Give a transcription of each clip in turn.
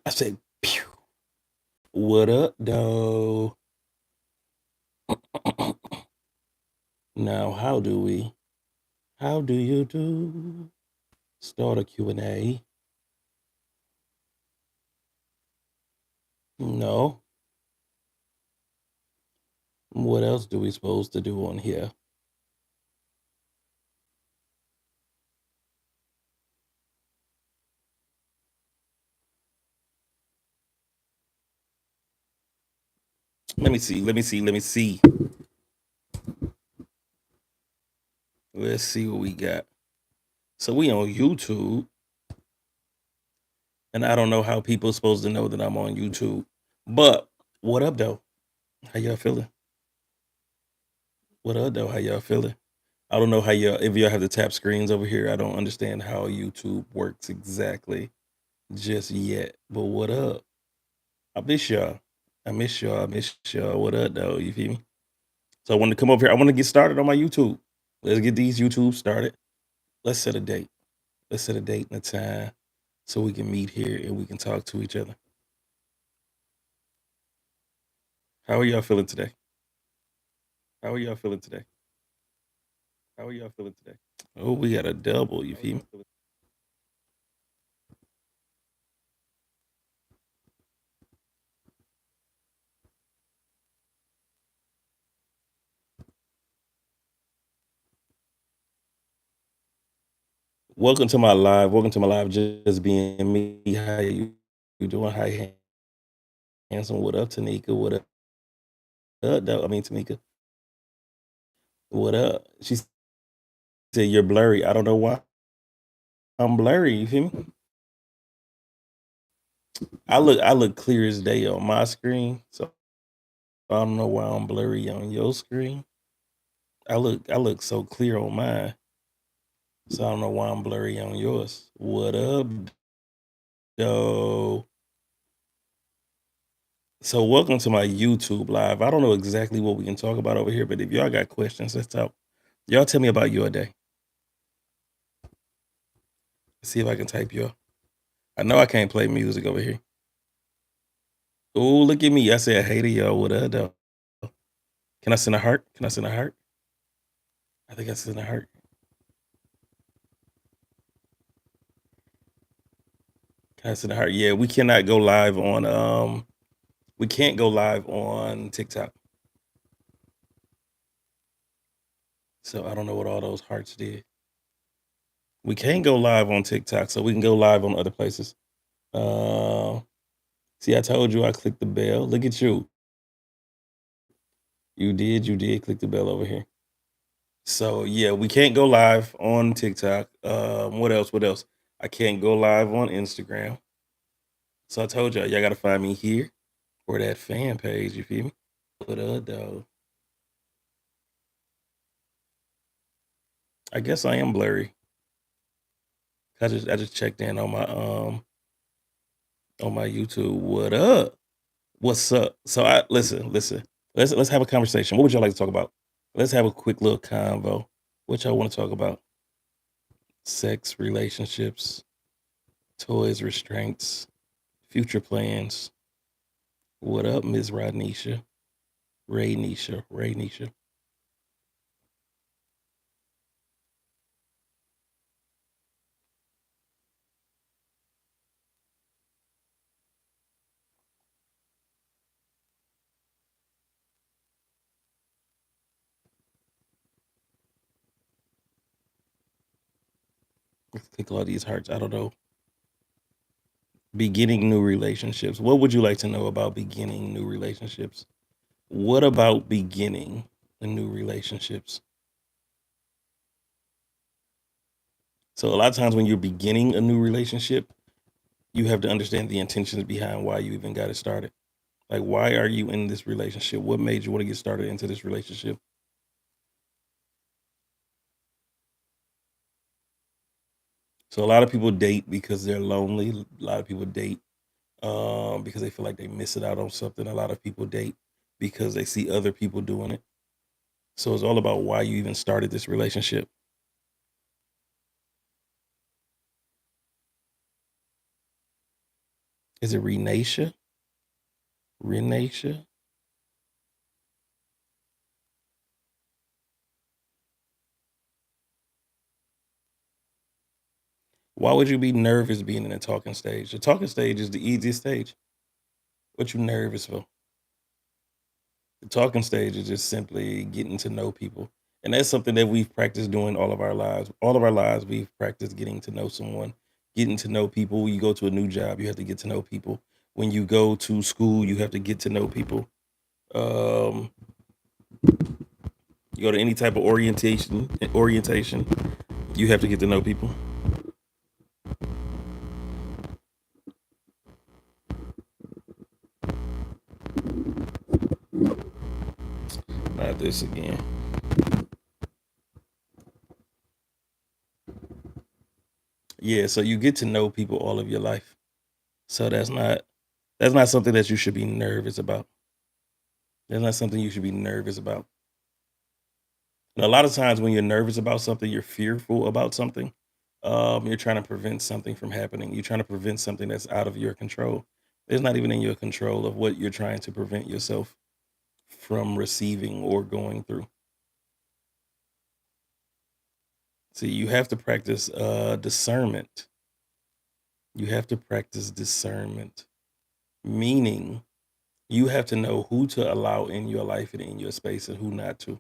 I say, pew. What up, though? Now, how do you do? Start a Q&A. No. What else do we supposed to do on here? Let me see. Let's see what we got. So we on YouTube, and I don't know how people supposed to know that I'm on YouTube. But what up, though? How y'all feeling? What up, though? How y'all feeling? I don't know how y'all if y'all have the tap screens over here. I don't understand how YouTube works exactly just yet. But what up? I miss y'all. I miss y'all. What up, though? You feel me? So I wanted to come over here. I want to get started on my YouTube. Let's get these YouTube started. Let's set a date. Let's set a date and a time so we can meet here and we can talk to each other. How are y'all feeling today? How are y'all feeling today? How are y'all feeling today? Oh, we got a double. You feel me? Welcome to my live. Welcome to my live. Just being me. How you doing? Hi, handsome. What up, Tanika? What up? I mean, Tamika. What up? She said you're blurry. I don't know why I'm blurry. You feel me? I look clear as day on my screen, so I don't know why I'm blurry on your screen. I look so clear on mine, so I don't know why I'm blurry on yours. What up, though? So welcome to my YouTube live. I don't know exactly what we can talk about over here, but if y'all got questions, let's talk. Y'all tell me about your day. Let's see if I can type y'all. I know I can't play music over here. Oh, look at me. I said hey to y'all. What up, though? Can I send a heart? Can I send a heart? I think I sent a heart. Can I send a heart? Yeah, we cannot go live on we can't go live on TikTok. So I don't know what all those hearts did. We can't go live on TikTok, so we can go live on other places. Uh, See, I told you I clicked the bell. Look at you. You did click the bell over here. So yeah, we can't go live on TikTok. What else? What else? I can't go live on Instagram. So I told y'all gotta find me here or that fan page. You feel me? What up, though? I guess I am blurry. I just checked in on my YouTube. What up? What's up? So I listen. Let's have a conversation. What would y'all like to talk about? Let's have a quick little convo. What y'all want to talk about? Sex, relationships, toys, restraints, future plans. What up, Ms. Rodnisha? Ray Nisha. Let's click all these hearts. I don't know. Beginning new relationships. What would you like to know about beginning new relationships? What about beginning the new relationships? So a lot of times when you're beginning a new relationship, you have to understand the intentions behind why you even got it started. Like, why are you in this relationship? What made you want to get started into this relationship? So a lot of people date because they're lonely. A lot of people date because they feel like they miss it out on something. A lot of people date because they see other people doing it. So it's all about why you even started this relationship. Is it Renatia? Renatia? Why would you be nervous being in a talking stage? The talking stage is the easiest stage. What you nervous for? The talking stage is just simply getting to know people. And that's something that we've practiced doing all of our lives. All of our lives, we've practiced getting to know someone, getting to know people. You go to a new job, you have to get to know people. When you go to school, you have to get to know people. Um, you go to any type of orientation, you have to get to know people. Not this again. Yeah, so you get to know people all of your life. So that's not something that you should be nervous about. That's not something you should be nervous about. And a lot of times when you're nervous about something, you're fearful about something. You're trying to prevent something from happening. You're trying to prevent something that's out of your control. It's not even in your control of what you're trying to prevent yourself from receiving or going through. See, you have to practice discernment. You have to practice discernment, meaning you have to know who to allow in your life and in your space and who not to.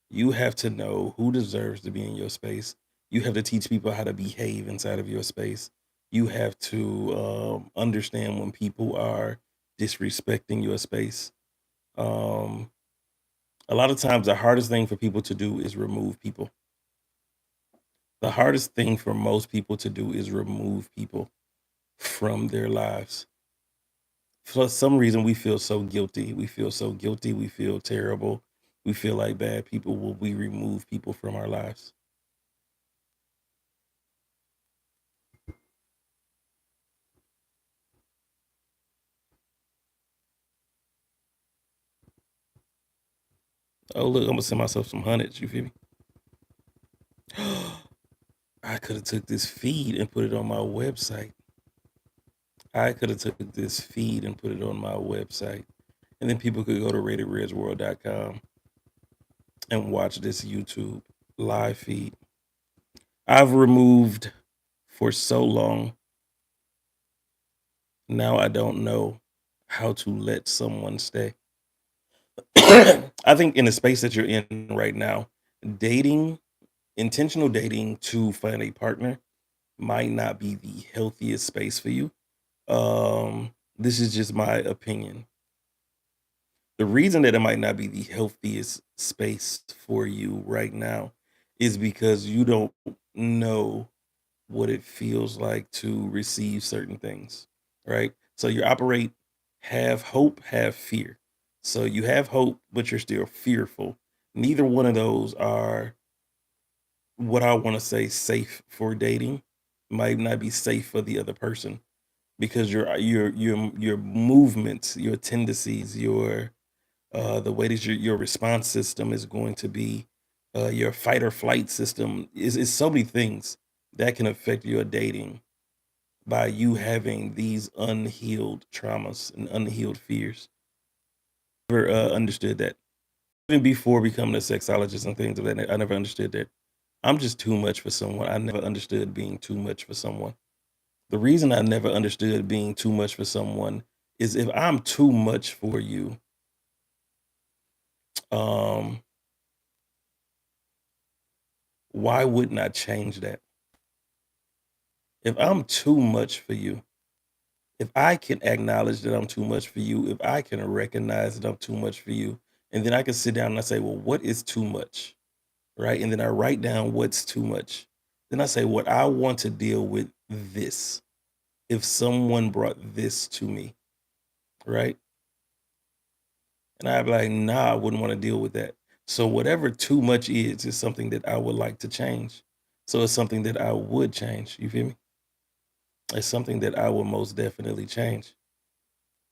You have to know who deserves to be in your space. You have to teach people how to behave inside of your space. You have to understand when people are disrespecting your space. Um, a lot of times, the hardest thing for people to do is remove people. The hardest thing for most people to do is remove people from their lives. For some reason, we feel so guilty. We feel so guilty. We feel terrible. We feel like bad people will we remove people from our lives. Oh, look, I'm gonna send myself some hundreds. You feel me? I could have took this feed and put it on my website. I could have took this feed and put it on my website, and then people could go to ratedredsworld.com and watch this YouTube live feed. I've removed for so long. Now I don't know how to let someone stay. I think in the space that you're in right now, dating, intentional dating to find a partner might not be the healthiest space for you. This is just my opinion. The reason that it might not be the healthiest space for you right now is because you don't know what it feels like to receive certain things, right? So you operate have hope, have fear. So you have hope, but you're still fearful. Neither one of those are what I want to say safe for dating. Might not be safe for the other person because your movements, your tendencies, your the way that your response system is going to be, your fight or flight system is so many things that can affect your dating by you having these unhealed traumas and unhealed fears. Never understood that. Even before becoming a sexologist and things of that, I never understood that. I'm just too much for someone. I never understood being too much for someone. The reason I never understood being too much for someone is if I'm too much for you, um, why wouldn't I change that? If I'm too much for you, if I can acknowledge that I'm too much for you, if I can recognize that I'm too much for you, and then I can sit down and I say, well, what is too much? Right. And then I write down what's too much. Then I say, what I want to deal with this. If someone brought this to me, right? And I'd be like, nah, I wouldn't want to deal with that. So whatever too much is something that I would like to change. So it's something that I would change. You feel me? It's something that I will most definitely change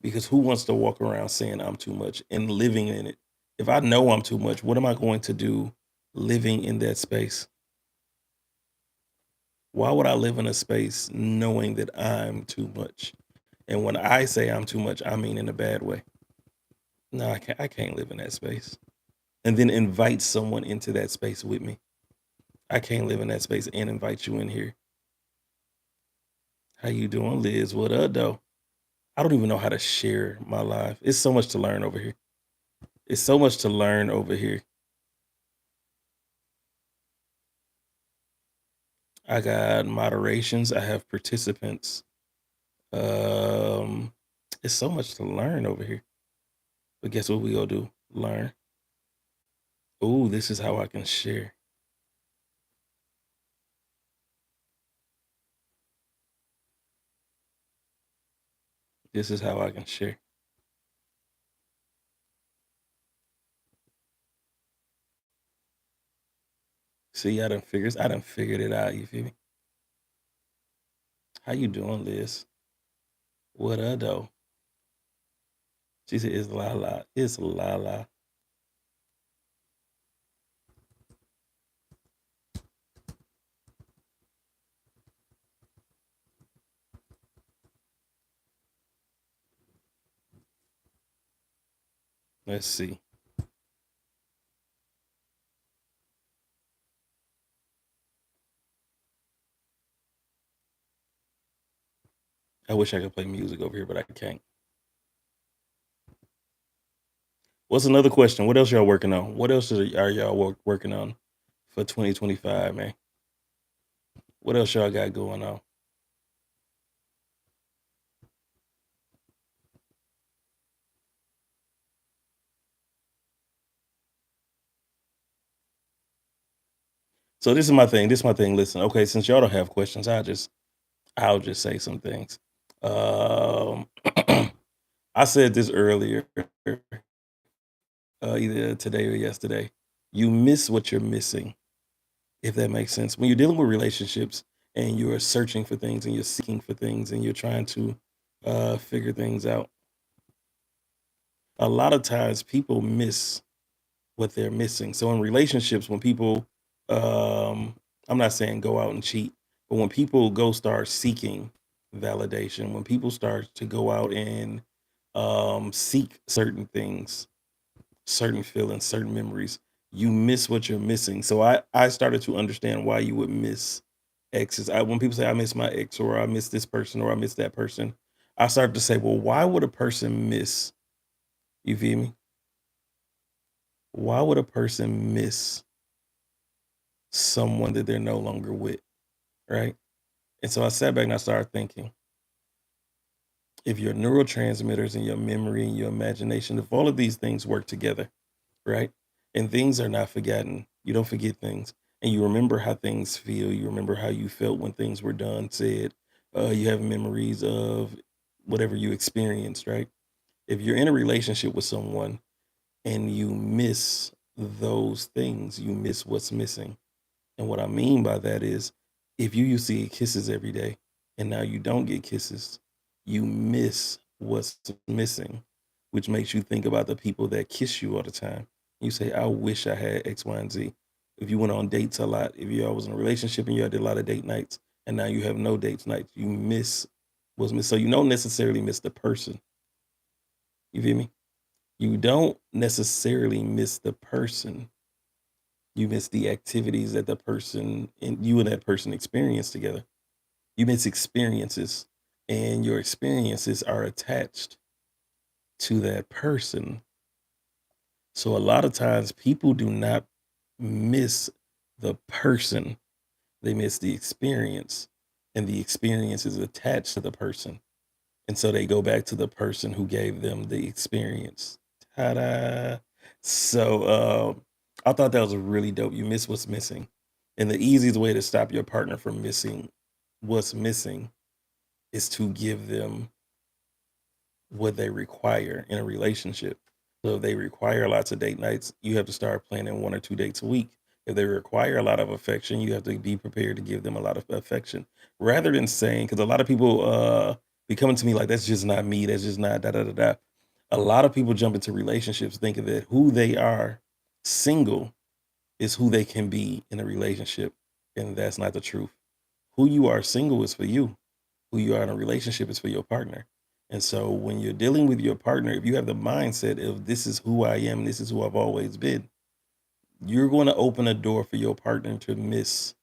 because who wants to walk around saying I'm too much and living in it? If I know I'm too much, what am I going to do living in that space? Why would I live in a space knowing that I'm too much? And when I say I'm too much, I mean in a bad way. No, I can't live in that space. And then invite someone into that space with me. I can't live in that space and invite you in here. How you doing, Liz? What up, though? I don't even know how to share my life. It's so much to learn over here. It's so much to learn over here. I got moderations. I have participants. Um, it's so much to learn over here. But guess what we gonna do? Learn. Oh, this is how I can share. This is how I can share. See, I done figured it out. You feel me? How you doing, Liz? What up, though? She said, "It's la la. It's la la." Let's see. I wish I could play music over here, but I can't. What's another question? What else y'all working on? What else are y'all working on for 2025, man? What else y'all got going on? So this is my thing. This is my thing. Listen, okay, since y'all don't have questions, I'll just say some things. Um, I said this earlier, either today or yesterday. You miss what you're missing, if that makes sense. When you're dealing with relationships and you're searching for things and you're seeking for things and you're trying to figure things out, a lot of times people miss what they're missing. So in relationships, when people, um, I'm not saying go out and cheat, but when people go start seeking validation, when people start to go out and seek certain things, certain feelings, certain memories, you miss what you're missing. So I started to understand why you would miss exes. When people say I miss my ex or I miss this person or I miss that person, I started to say, well, why would a person miss? You feel me? Why would a person miss someone that they're no longer with, right? And so I sat back and I started thinking, if your neurotransmitters and your memory and your imagination, if all of these things work together, right? And things are not forgotten, you don't forget things. And you remember how things feel, you remember how you felt when things were done, said, you have memories of whatever you experienced, right? If you're in a relationship with someone and you miss those things, you miss what's missing. And what I mean by that is if you used to get kisses every day and now you don't get kisses, you miss what's missing, which makes you think about the people that kiss you all the time. You say, I wish I had X, Y, and Z. If you went on dates a lot, if you all was in a relationship and you had a lot of date nights and now you have no dates nights, you miss what's missing. So you don't necessarily miss the person. You feel me? You don't necessarily miss the person. You miss the activities that the person and you and that person experience together. You miss experiences, and your experiences are attached to that person. So a lot of times people do not miss the person, they miss the experience, and the experience is attached to the person. And so they go back to the person who gave them the experience. Ta-da. So I thought that was really dope. You miss what's missing. And the easiest way to stop your partner from missing what's missing is to give them what they require in a relationship. So if they require lots of date nights, you have to start planning 1 or 2 dates a week. If they require a lot of affection, you have to be prepared to give them a lot of affection. Rather than saying, because a lot of people be coming to me like, that's just not me, that's just not da da da da. A lot of people jump into relationships thinking that who they are single is who they can be in a relationship. And that's not the truth. Who you are single is for you. Who you are in a relationship is for your partner. And so when you're dealing with your partner, if you have the mindset of this is who I am, this is who I've always been, you're going to open a door for your partner to miss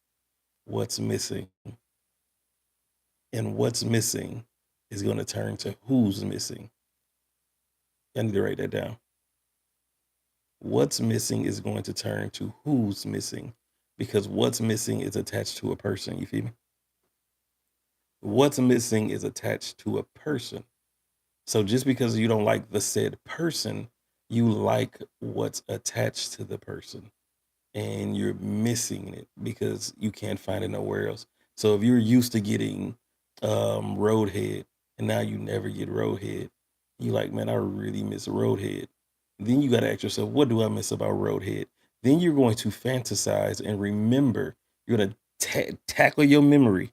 what's missing. And what's missing is going to turn to who's missing. I need to write that down. What's missing is going to turn to who's missing because what's missing is attached to a person. You feel me? What's missing is attached to a person. So just because you don't like the said person, you like what's attached to the person and you're missing it because you can't find it nowhere else. So if you're used to getting roadhead and now you never get roadhead, you like, man, I really miss roadhead. Then you got to ask yourself, what do I miss about roadhead? Then you're going to fantasize and remember. You're going to tackle your memory.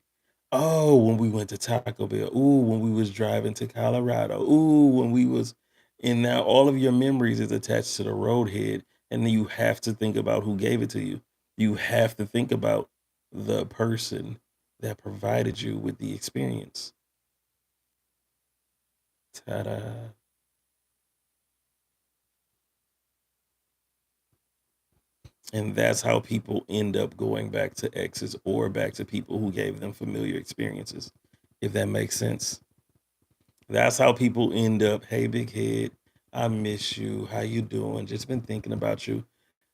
Oh, when we went to Taco Bell. Ooh, when we was driving to Colorado. Ooh, when we was, and now all of your memories is attached to the roadhead, and then you have to think about who gave it to you. You have to think about the person that provided you with the experience. Ta-da. And that's how people end up going back to exes or back to people who gave them familiar experiences, if that makes sense. That's how people end up, hey, big head, I miss you. How you doing? Just been thinking about you.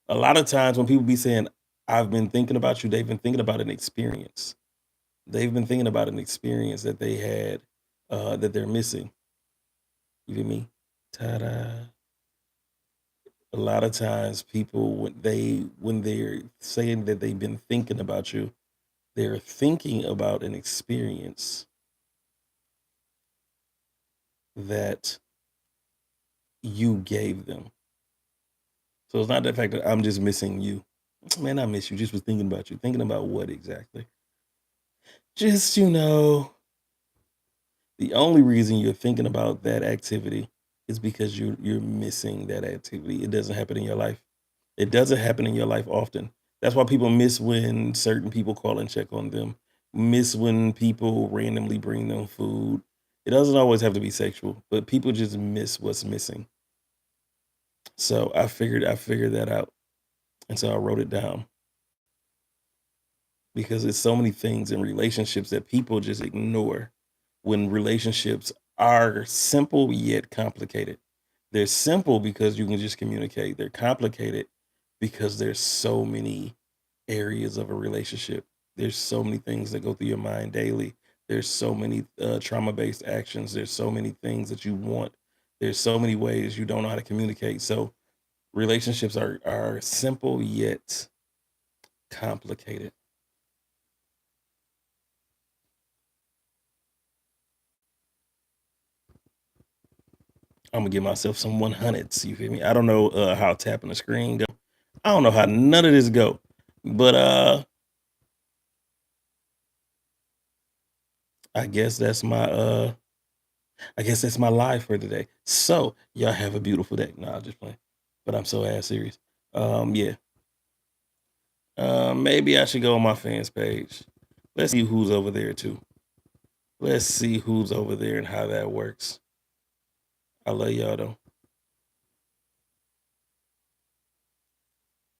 A lot of times when people be saying, I've been thinking about you, they've been thinking about an experience. They've been thinking about an experience that they had that they're missing. You feel me? Ta-da. A lot of times people when they're saying that they've been thinking about you, they're thinking about an experience that you gave them. So it's not the fact that I'm just missing you. Man, I miss you. Just was thinking about you. Thinking about what exactly? Just, the only reason you're thinking about that activity is because you're missing that activity. It doesn't happen in your life. It doesn't happen in your life often. That's why people miss when certain people call and check on them. Miss when people randomly bring them food. It doesn't always have to be sexual, but people just miss what's missing. So I figured that out. And so I wrote it down because it's so many things in relationships that people just ignore when relationships are simple yet complicated. They're simple because you can just communicate. They're complicated because there's so many areas of a relationship. There's so many things that go through your mind daily. There's so many trauma-based actions. There's so many things that you want. There's so many ways you don't know how to communicate. So relationships are simple yet complicated. I'm gonna give myself some 100s. You feel me? I don't know how tapping the screen go. I don't know how none of this go, but I guess that's my I guess that's my live for today. So y'all have a beautiful day. No, I'm just playing, but I'm so ass serious. Yeah. Maybe I should go on my fans page. Let's see who's over there too. Let's see who's over there and how that works. I love y'all though.